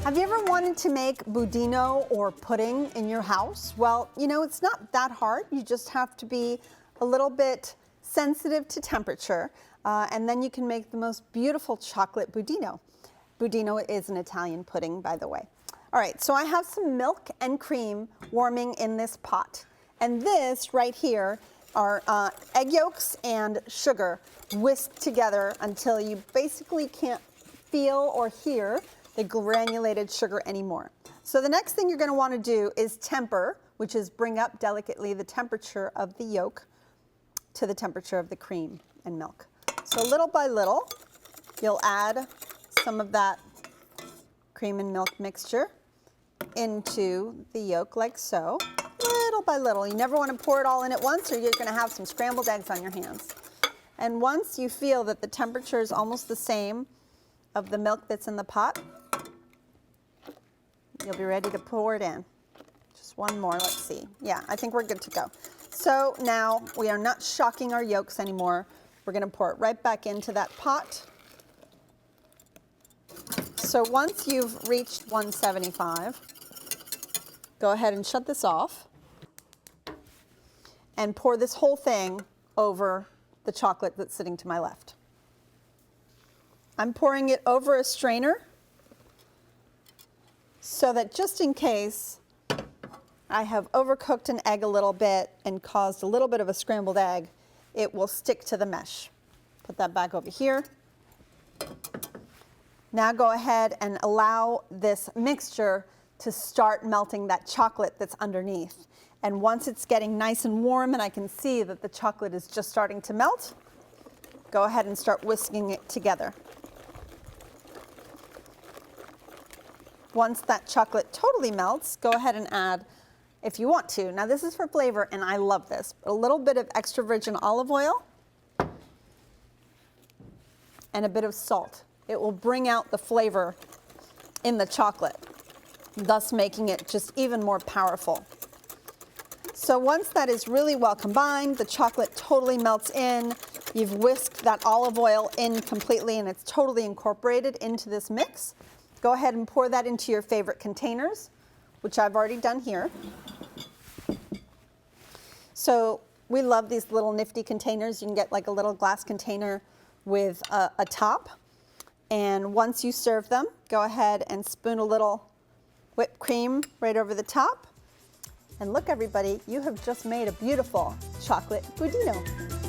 Have you ever wanted to make budino or pudding in your house? Well, you know, it's not that hard. You just have to be a little bit sensitive to temperature, and then you can make the most beautiful chocolate budino. Budino is an Italian pudding, by the way. All right, so I have some milk and cream warming in this pot. And this right here are egg yolks and sugar whisked together until you basically can't feel or hear the granulated sugar anymore. So the next thing you're going to want to do is temper, which is bring up delicately the temperature of the yolk to the temperature of the cream and milk. So little by little, you'll add some of that cream and milk mixture into the yolk like so, little by little. You never want to pour it all in at once or you're going to have some scrambled eggs on your hands. And once you feel that the temperature is almost the same of the milk that's in the pot, you'll be ready to pour it in. Just one more, let's see. Yeah, I think we're good to go. So now we are not shocking our yolks anymore. We're going to pour it right back into that pot. So once you've reached 175, go ahead and shut this off and pour this whole thing over the chocolate that's sitting to my left. I'm pouring it over a strainer so that just in case I have overcooked an egg a little bit and caused a little bit of a scrambled egg, it will stick to the mesh. Put that back over here. Now go ahead and allow this mixture to start melting that chocolate that's underneath. And once it's getting nice and warm and I can see that the chocolate is just starting to melt, go ahead and start whisking it together. Once that chocolate totally melts, go ahead and add, if you want to, now this is for flavor and I love this, a little bit of extra virgin olive oil and a bit of salt. It will bring out the flavor in the chocolate, thus making it just even more powerful. So once that is really well combined, the chocolate totally melts in, you've whisked that olive oil in completely and it's totally incorporated into this mix. Go ahead and pour that into your favorite containers, which I've already done here. So we love these little nifty containers. You can get like a little glass container with a top. And once you serve them, go ahead and spoon a little whipped cream right over the top. And look everybody, you have just made a beautiful chocolate budino.